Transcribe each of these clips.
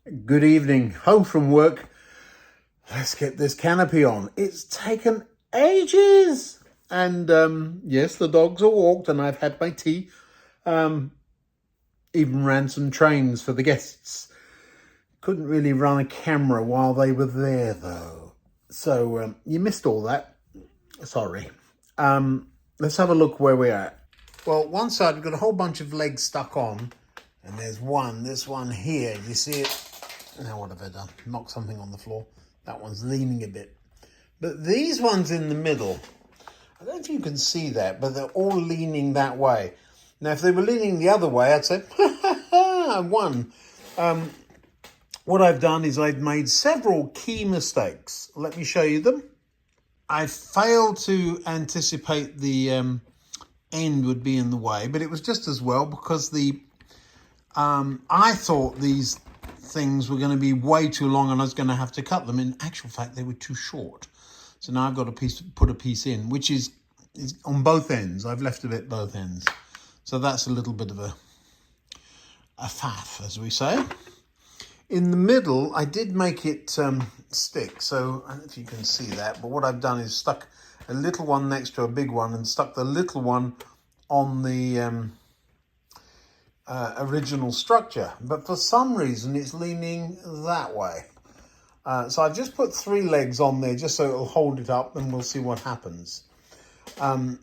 Good evening. Home from work. Let's get this canopy on. It's taken ages. And yes, the dogs are walked and I've had my tea. Even ran some trains for the guests. Couldn't really run a camera while they were there though. So you missed all that. Sorry. Let's have a look where we're at. Well, one side we've got a whole bunch of legs stuck on. And there's this one here. You see it? Now what have I done? Knocked something on the floor. That one's leaning a bit. But these ones in the middle, I don't know if you can see that, but they're all leaning that way. Now, if they were leaning the other way, I'd say, ha, ha, ha, I won. What I've done is I've made several key mistakes. Let me show you them. I failed to anticipate the end would be in the way, but it was just as well because I thought these things were going to be way too long and I was going to have to cut them. In actual fact, they were too short. So now I've got to put a piece in, which is on both ends. I've left it at both ends. So that's a little bit of a faff, as we say. In the middle, I did make it stick. So I don't know if you can see that, but what I've done is stuck a little one next to a big one and stuck the little one on the original structure, but for some reason it's leaning that way. So I've just put 3 legs on there just so it'll hold it up and we'll see what happens. They're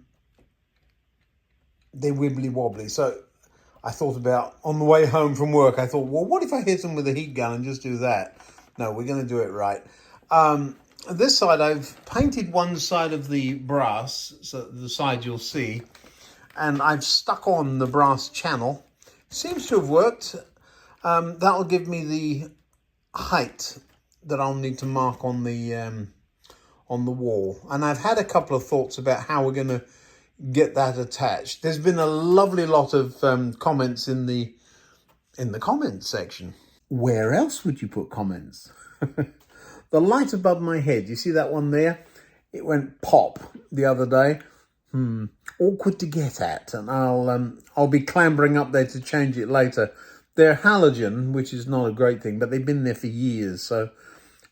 wibbly wobbly. So I thought about, on the way home from work, I thought, well, what if I hit them with a heat gun and just do that? No, we're going to do it right. This side, I've painted one side of the brass, so the side you'll see, and I've stuck on the brass channel. Seems to have worked. That'll give me the height that I'll need to mark on the wall. And I've had a couple of thoughts about how we're going to get that attached. There's been a lovely lot of comments in the comments section. Where else would you put comments? The light above my head, you see that one there? It went pop the other day. Awkward to get at, and I'll be clambering up there to change it later. They're halogen, which is not a great thing, but they've been there for years, so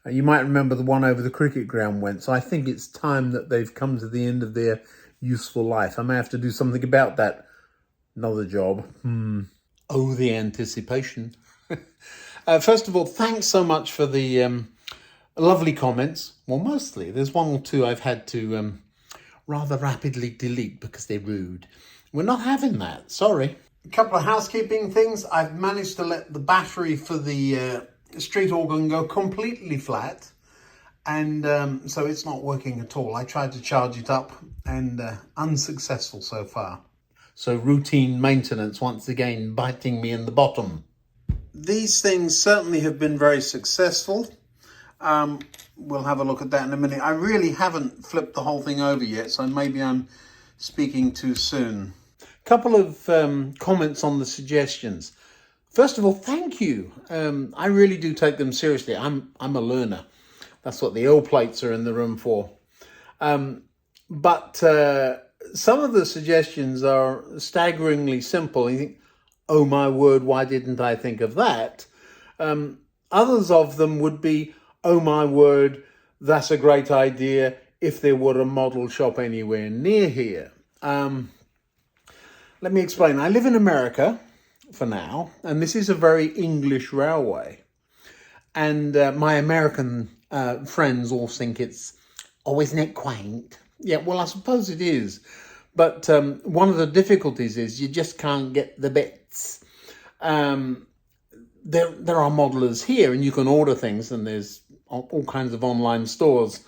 you might remember the one over the cricket ground went. So I think it's time that they've come to the end of their useful life. I may have to do something about that. Another job. Oh, the anticipation. First of all, thanks so much for the lovely comments. Well, mostly. There's 1 or 2 I've had to rather rapidly delete because they're rude. We're not having that, sorry. A couple of housekeeping things. I've managed to let the battery for the street organ go completely flat, and so it's not working at all. I tried to charge it up and unsuccessful so far. So routine maintenance once again biting me in the bottom. These things certainly have been very successful. We'll have a look at that in a minute. I really haven't flipped the whole thing over yet, so maybe I'm speaking too soon. Couple of comments on the suggestions. First of all, thank you. I really do take them seriously. I'm a learner. That's what the L plates are in the room for. But some of the suggestions are staggeringly simple. You think, oh my word, why didn't I think of that? Others of them would be, oh my word, that's a great idea if there were a model shop anywhere near here. Let me explain. I live in America for now, and this is a very English railway. And my American friends all think it's, oh, isn't it quaint? Yeah, well, I suppose it is. But one of the difficulties is you just can't get the bits. There are modelers here and you can order things, and there's all kinds of online stores.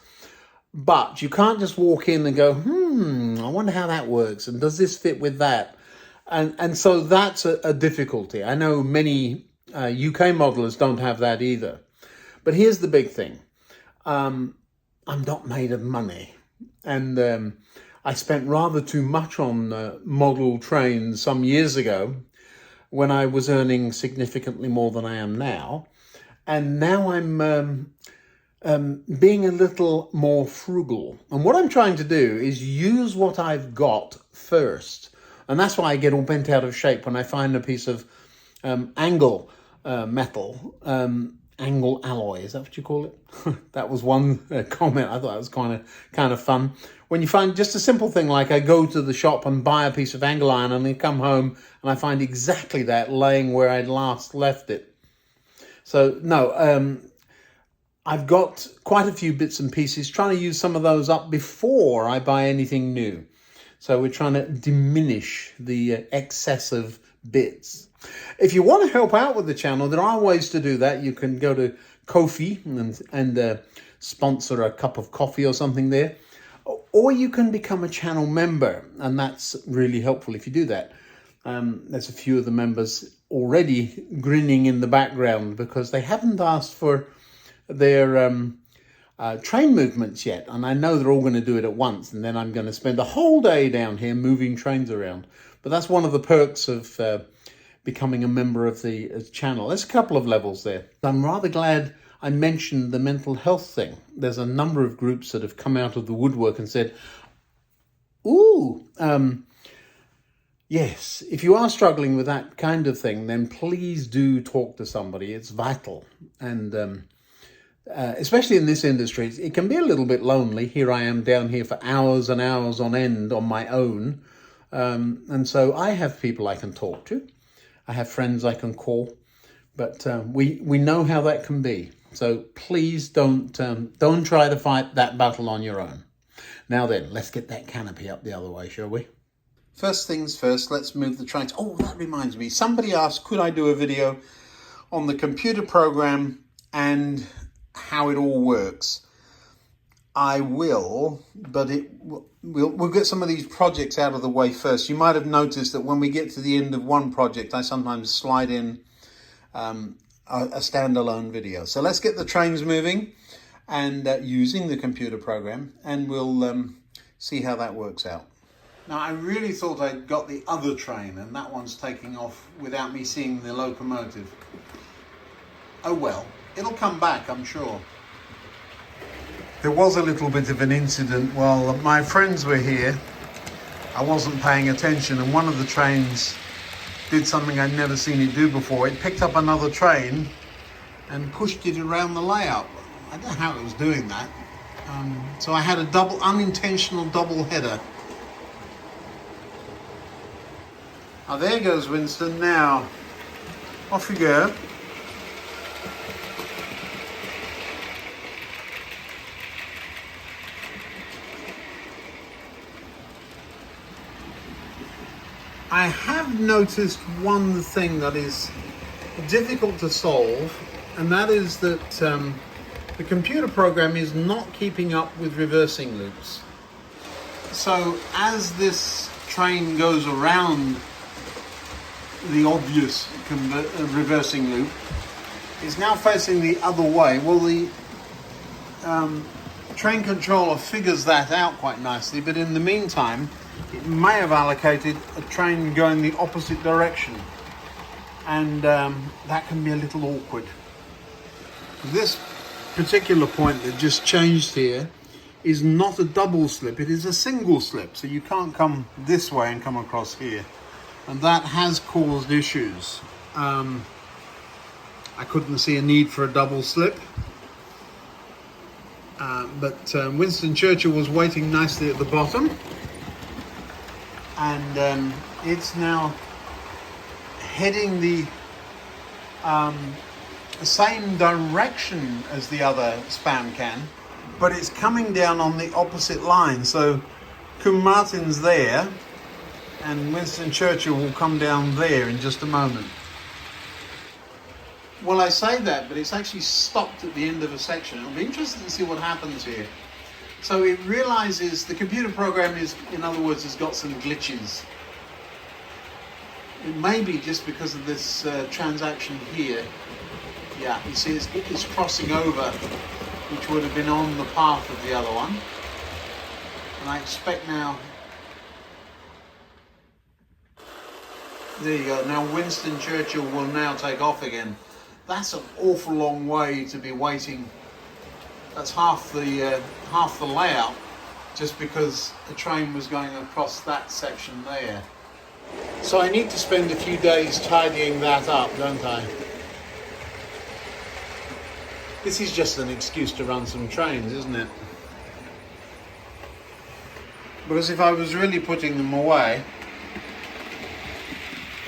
But you can't just walk in and go, I wonder how that works. And does this fit with that? And so that's a difficulty. I know many UK modelers don't have that either. But here's the big thing. I'm not made of money. And I spent rather too much on model trains some years ago when I was earning significantly more than I am now. And now I'm being a little more frugal. And what I'm trying to do is use what I've got first. And that's why I get all bent out of shape when I find a piece of angle metal, angle alloy. Is that what you call it? That was one comment. I thought it was kind of fun. When you find just a simple thing like I go to the shop and buy a piece of angle iron and then come home and I find exactly that laying where I'd last left it. So no, I've got quite a few bits and pieces, trying to use some of those up before I buy anything new. So we're trying to diminish the excessive bits. If you want to help out with the channel, there are ways to do that. You can go to Ko-fi and sponsor a cup of coffee or something there. Or you can become a channel member, and that's really helpful if you do that. There's a few of the members already grinning in the background because they haven't asked for their train movements yet. And I know they're all going to do it at once, and then I'm going to spend a whole day down here moving trains around. But that's one of the perks of becoming a member of the channel. There's a couple of levels there. I'm rather glad I mentioned the mental health thing. There's a number of groups that have come out of the woodwork and said, ooh, yes, if you are struggling with that kind of thing, then please do talk to somebody. It's vital. And especially in this industry, it can be a little bit lonely. Here I am down here for hours and hours on end on my own. And so I have people I can talk to. I have friends I can call. But we know how that can be. So please don't try to fight that battle on your own. Now then, let's get that canopy up the other way, shall we? First things first, let's move the trains. Oh, that reminds me. Somebody asked, could I do a video on the computer program and how it all works? I will, but we'll get some of these projects out of the way first. You might have noticed that when we get to the end of one project, I sometimes slide in a standalone video. So let's get the trains moving and using the computer program, and we'll see how that works out. Now, I really thought I'd got the other train, and that one's taking off without me seeing the locomotive. Oh well, it'll come back, I'm sure. There was a little bit of an incident while my friends were here. I wasn't paying attention, and one of the trains did something I'd never seen it do before. It picked up another train and pushed it around the layout. I don't know how it was doing that. So I had a unintentional double header. Oh, there goes Winston. Now, off you go. I have noticed one thing that is difficult to solve, and that is that the computer program is not keeping up with reversing loops. So as this train goes around the obvious reversing loop, it's now facing the other way. Well, the train controller figures that out quite nicely, but in the meantime, it may have allocated a train going the opposite direction, and that can be a little awkward. This particular point that just changed here is not a double slip, it is a single slip, so you can't come this way and come across here, and that has caused issues. I couldn't see a need for a double slip, but Winston Churchill was waiting nicely at the bottom, and it's now heading the same direction as the other spam can, but it's coming down on the opposite line. So Coombe Martin's there, and Winston Churchill will come down there in just a moment. Well, I say that, but it's actually stopped at the end of a section. It'll be interesting to see what happens here. So it realizes the computer program is, in other words, has got some glitches. It may be just because of this transaction here. Yeah, you see it's crossing over, which would have been on the path of the other one. And I expect now... There you go. Now Winston Churchill will now take off again. That's an awful long way to be waiting. That's half the layout, just because the train was going across that section there. So I need to spend a few days tidying that up, don't I? This is just an excuse to run some trains, isn't it? Because if I was really putting them away,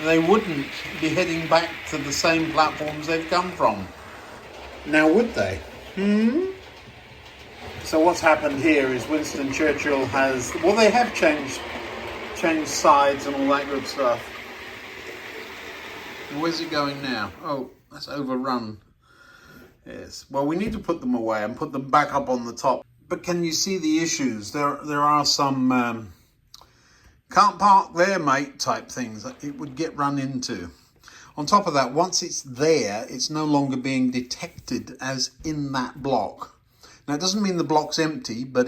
they wouldn't be heading back to the same platforms they've come from. Now would they? So what's happened here is Winston Churchill has, well, they have changed sides and all that good stuff. Where's it going now? Oh, that's overrun. Yes. Well, we need to put them away and put them back up on the top. But can you see the issues? There are some can't park there, mate type things that it would get run into. On top of that, once it's there, it's no longer being detected as in that block. Now, it doesn't mean the block's empty, but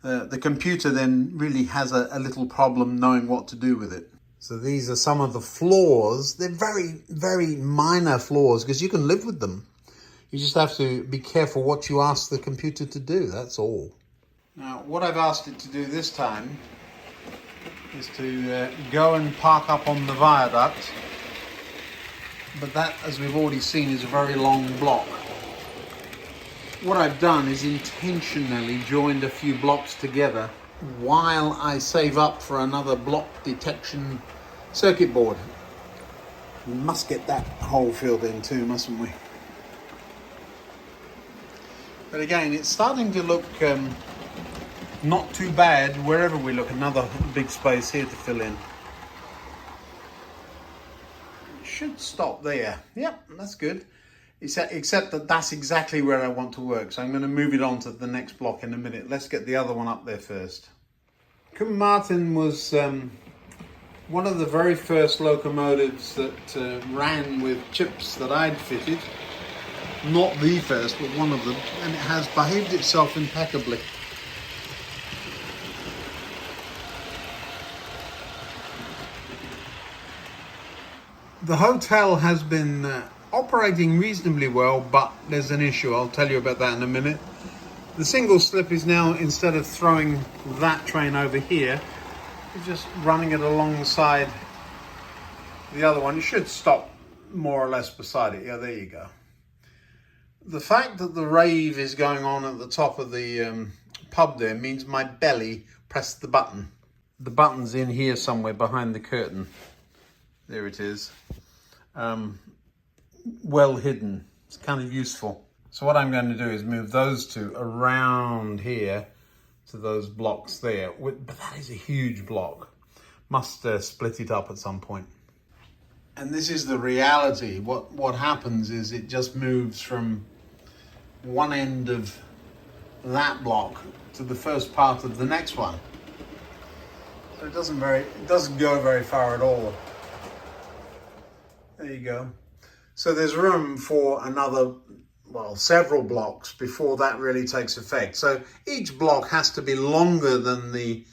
the computer then really has a little problem knowing what to do with it. So these are some of the flaws. They're very, very minor flaws because you can live with them. You just have to be careful what you ask the computer to do, that's all. Now, what I've asked it to do this time is to go and park up on the viaduct. But that, as we've already seen, is a very long block. What I've done is intentionally joined a few blocks together while I save up for another block detection circuit board. We must get that hole filled in too, mustn't we? But again, it's starting to look not too bad wherever we look. Another big space here to fill in. It should stop there. Yep, that's good. Except that that's exactly where I want to work. So I'm going to move it on to the next block in a minute. Let's get the other one up there first. Martin was one of the very first locomotives that ran with chips that I'd fitted. Not the first, but one of them. And it has behaved itself impeccably. The hotel has been operating reasonably well, but there's an issue. I'll tell you about that in a minute. The single slip is now, instead of throwing that train over here, it's just running it alongside the other one. You should stop more or less beside it. Yeah, there you go. The fact that the rave is going on at the top of the pub there means my belly pressed the button. The button's in here somewhere behind the curtain. There it is. Well hidden. It's kind of useful. So what I'm going to do is move those two around here to those blocks there. But that is a huge block. Must split it up at some point. And this is the reality. What happens is it just moves from one end of that block to the first part of the next one. So it doesn't go very far at all. There you go. So there's room for another, well, several blocks before that really takes effect. So each block has to be longer than the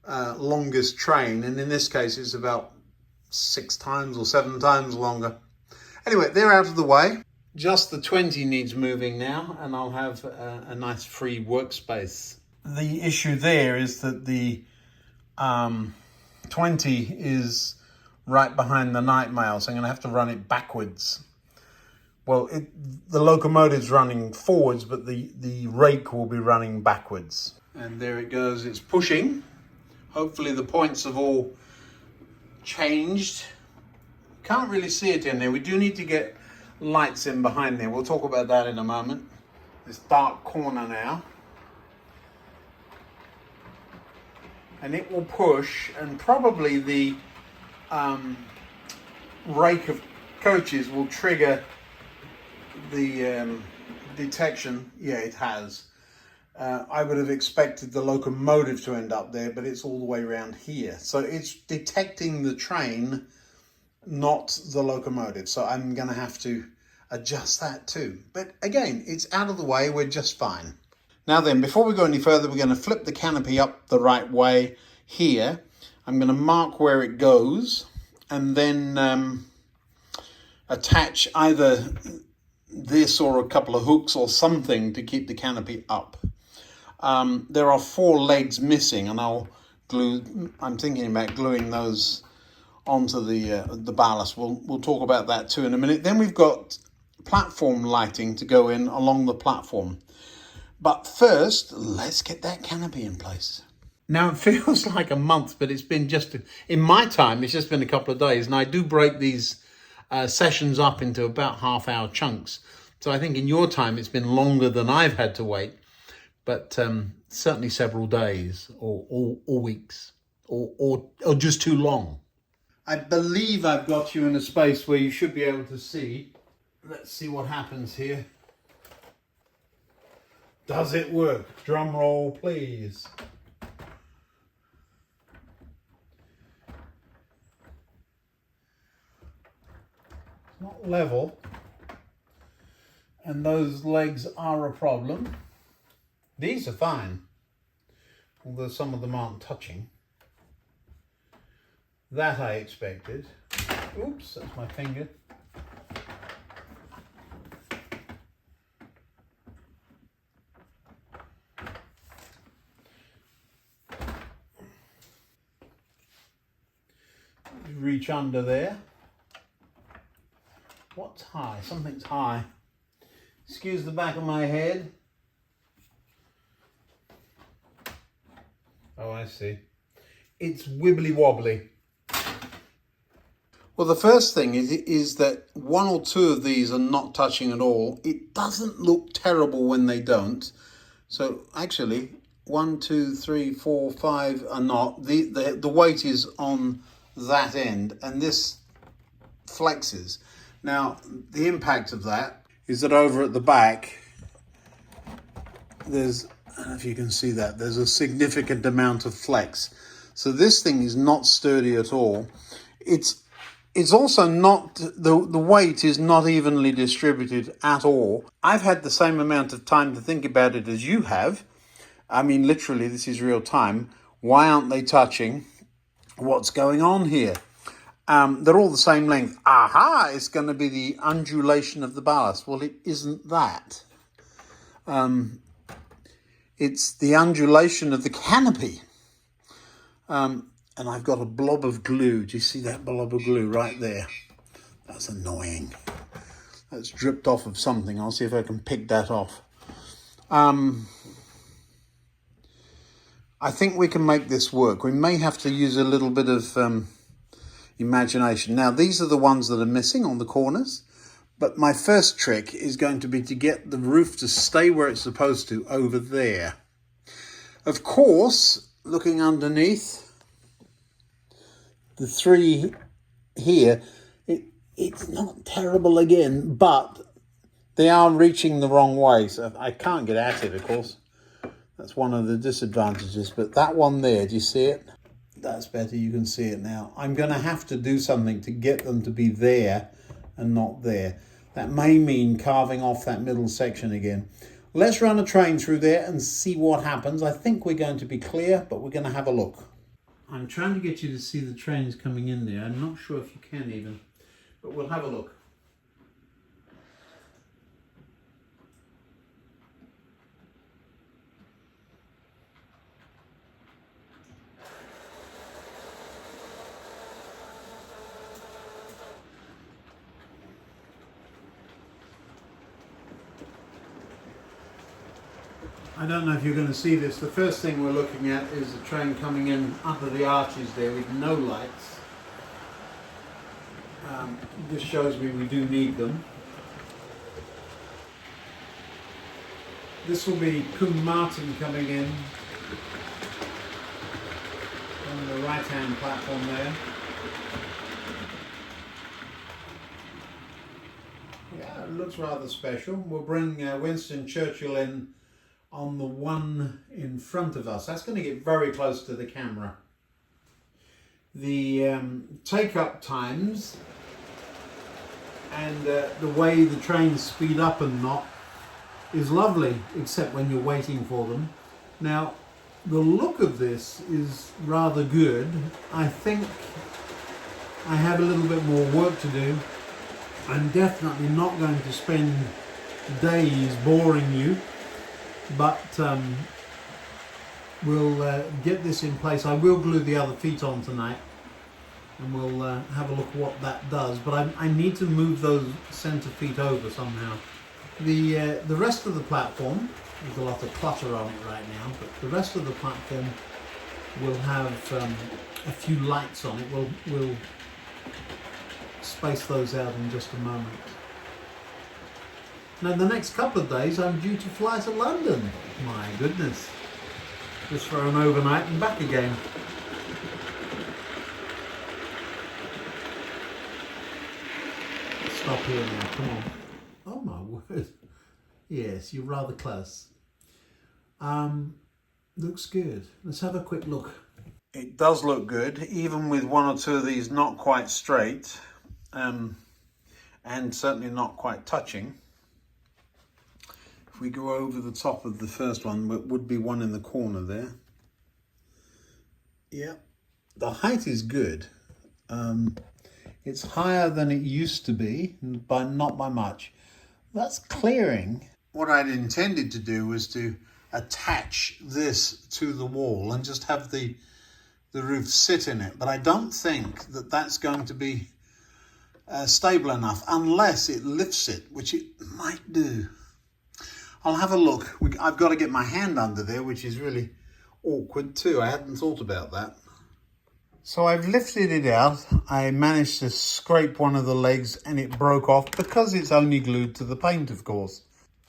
longest train. And in this case, it's about 6 times or 7 times longer. Anyway, they're out of the way. Just the 20 needs moving now, and I'll have a nice free workspace. The issue there is that the 20 is right behind the night mail, so I'm going to have to run it backwards. Well, the locomotive's running forwards, but the rake will be running backwards. And there it goes, it's pushing. Hopefully the points have all changed. Can't really see it in there. We do need to get lights in behind there. We'll talk about that in a moment. This dark corner now. And it will push, and probably the rake of coaches will trigger the detection. Yeah, it has. I would have expected the locomotive to end up there, but it's all the way around here. So it's detecting the train, not the locomotive. So I'm going to have to adjust that too. But again, it's out of the way. We're just fine. Now then, before we go any further, we're going to flip the canopy up the right way here. I'm going to mark where it goes and then attach either this or a couple of hooks or something to keep the canopy up. There are 4 legs missing, and I'm thinking about gluing those onto the ballast. We'll talk about that too in a minute. Then we've got platform lighting to go in along the platform. But first, let's get that canopy in place. Now, it feels like a month, but it's been in my time, it's just been a couple of days. And I do break these sessions up into about half-hour chunks. So I think in your time, it's been longer than I've had to wait. But certainly several days or weeks or just too long. I believe I've got you in a space where you should be able to see. Let's see what happens here. Does it work? Drum roll, please. It's not level, and those legs are a problem. These are fine, although some of them aren't touching. That I expected. Oops, that's my finger. Reach under there. What's high? Something's high. Excuse the back of my head. Oh, I see. It's wibbly wobbly. Well, the first thing is that one or two of these are not touching at all. It doesn't look terrible when they don't. So actually, 1, 2, 3, 4, 5 are not. The weight is on that end, and this flexes. Now, the impact of that is that over at the back, there's, I don't know if you can see that, there's a significant amount of flex. So this thing is not sturdy at all. It's also not, the weight is not evenly distributed at all. I've had the same amount of time to think about it as you have. I mean, literally, this is real time. Why aren't they touching? What's going on here? They're all the same length. Aha, it's going to be the undulation of the ballast. Well, it isn't that. It's the undulation of the canopy. And I've got a blob of glue. Do you see that blob of glue right there? That's annoying. That's dripped off of something. I'll see if I can pick that off. I think we can make this work. We may have to use a little bit of imagination. Now, these are the ones that are missing on the corners. But my first trick is going to be to get the roof to stay where it's supposed to over there. Of course, looking underneath, the three here, it's not terrible again, but they are reaching the wrong way. So I can't get at it, of course. That's one of the disadvantages. But that one there, do you see it? That's better, you can see it now. I'm going to have to do something to get them to be there and not there. That may mean carving off that middle section again. Let's run a train through there and see what happens. I think we're going to be clear, but we're going to have a look. I'm trying to get you to see the trains coming in there. I'm not sure if you can even, but we'll have a look. I don't know if you're going to see this. The first thing we're looking at is the train coming in under the arches there with no lights. This shows me we do need them. This will be Coombe Martin coming in on the right-hand platform there. Yeah, it looks rather special. We'll bring Winston Churchill in on the one in front of us. That's going to get very close to the camera. The take-up times and the way the trains speed up and not is lovely, except when you're waiting for them. Now, the look of this is rather good. I think I have a little bit more work to do. I'm definitely not going to spend days boring you, but we'll get this in place. I will glue the other feet on tonight, and we'll have a look what that does. But I need to move those center feet over somehow. The rest of the platform, there's a lot of clutter on it right now, but the rest of the platform will have a few lights on it. We'll space those out in just a moment. Now, the next couple of days, I'm due to fly to London. My goodness. Just for an overnight and back again. Stop here now, come on. Oh my word. Yes, you're rather close. Looks good. Let's have a quick look. It does look good, even with one or two of these not quite straight, and certainly not quite touching. If we go over the top of the first one, it would be one in the corner there. Yeah, the height is good. It's higher than it used to be, but not by much. That's clearing. What I'd intended to do was to attach this to the wall and just have the roof sit in it. But I don't think that that's going to be stable enough unless it lifts it, which it might do. I'll have a look. I've got to get my hand under there, which is really awkward too. I hadn't thought about that. So I've lifted it out. I managed to scrape one of the legs and it broke off because it's only glued to the paint, of course.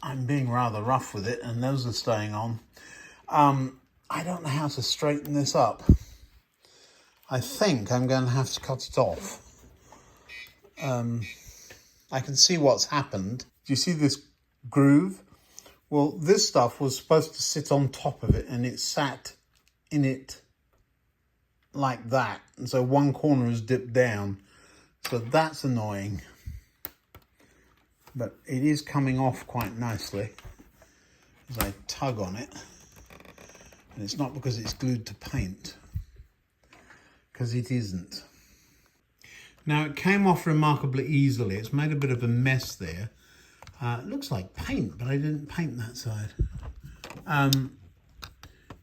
I'm being rather rough with it and those are staying on. I don't know how to straighten this up. I think I'm going to have to cut it off. I can see what's happened. Do you see this groove? Well, this stuff was supposed to sit on top of it and it sat in it like that. And so one corner is dipped down. So that's annoying. But it is coming off quite nicely as I tug on it. And it's not because it's glued to paint, because it isn't. Now it came off remarkably easily. It's made a bit of a mess there. It looks like paint, but I didn't paint that side.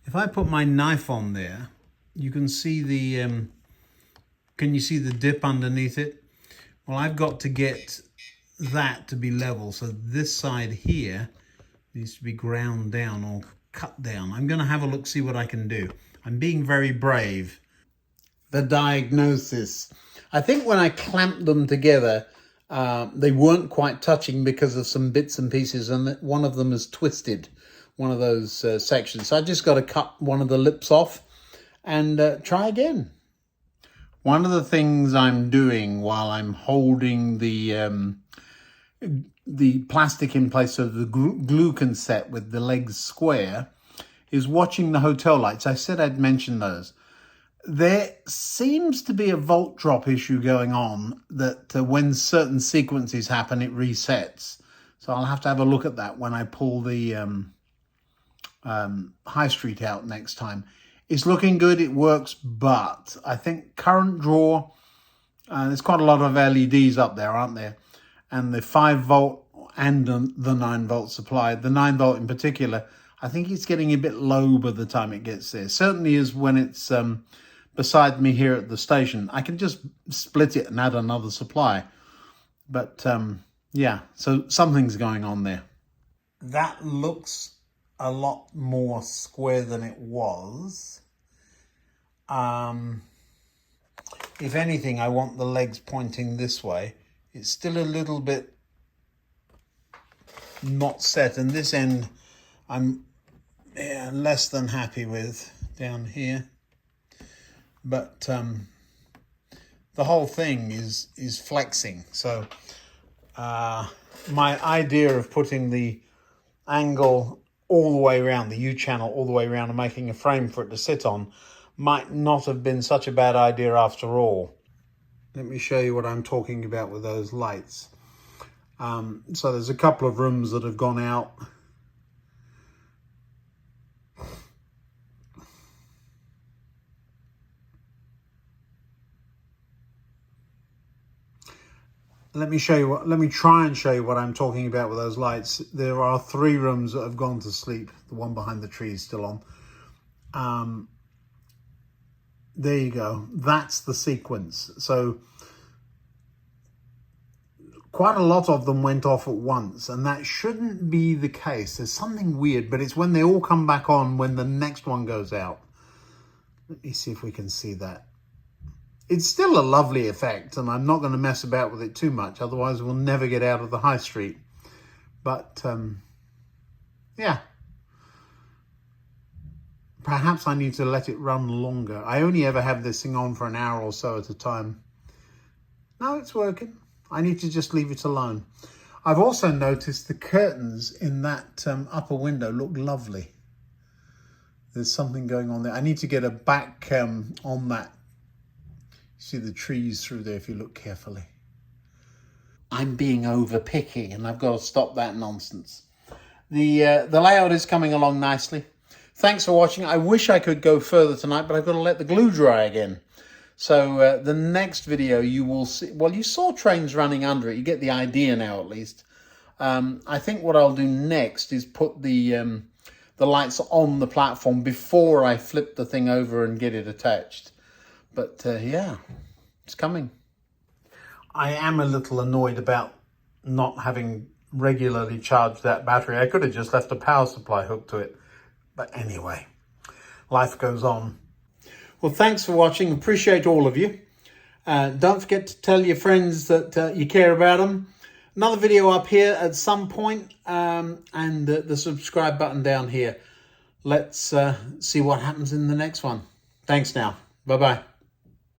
If I put my knife on there, you can see the, can you see the dip underneath it? Well, I've got to get that to be level. So this side here needs to be ground down or cut down. I'm going to have a look, see what I can do. I'm being very brave. The diagnosis. I think when I clamped them together, they weren't quite touching because of some bits and pieces, and one of them is twisted, one of those sections. So I just got to cut one of the lips off and try again. One of the things I'm doing while I'm holding the plastic in place so the glue can set with the legs square is watching the hotel lights. I said I'd mention those. There seems to be a volt drop issue going on that when certain sequences happen, it resets. So I'll have to have a look at that when I pull the high street out next time. It's looking good, it works, but I think current draw, there's quite a lot of LEDs up there, aren't there? And the 5 volt and the 9 volt supply, the 9 volt in particular, I think it's getting a bit low by the time it gets there. Certainly is when it's beside me here at the station. I can just split it and add another supply. But yeah, so something's going on there. That looks a lot more square than it was. If anything, I want the legs pointing this way. It's still a little bit not set, and this end I'm less than happy with down here. But the whole thing is flexing. So my idea of putting the angle all the way around, the U-channel all the way around and making a frame for it to sit on might not have been such a bad idea after all. Let me show you what I'm talking about with those lights. So there's a couple of rooms that have gone out. Let me try and show you what I'm talking about with those lights. There are 3 rooms that have gone to sleep. The one behind the tree is still on. there you go. That's the sequence. So quite a lot of them went off at once, and that shouldn't be the case. There's something weird, but it's when they all come back on when the next one goes out. Let me see if we can see that. It's still a lovely effect, and I'm not going to mess about with it too much, otherwise we'll never get out of the high street. But, yeah. Perhaps I need to let it run longer. I only ever have this thing on for an hour or so at a time. No, it's working. I need to just leave it alone. I've also noticed the curtains in that upper window look lovely. There's something going on there. I need to get a back on that. See the trees through there if you look carefully. I'm being over picky, and I've got to stop that nonsense. The layout is coming along nicely. Thanks for watching. I wish I could go further tonight, but I've got to let the glue dry again. So the next video you will see, well, you saw trains running under it. You get the idea now, at least. I think what I'll do next is put the lights on the platform before I flip the thing over and get it attached. But yeah, it's coming. I am a little annoyed about not having regularly charged that battery. I could have just left a power supply hooked to it. But anyway, life goes on. Well, thanks for watching. Appreciate all of you. Don't forget to tell your friends that you care about them. Another video up here at some point, and the subscribe button down here. Let's see what happens in the next one. Thanks now. Bye-bye.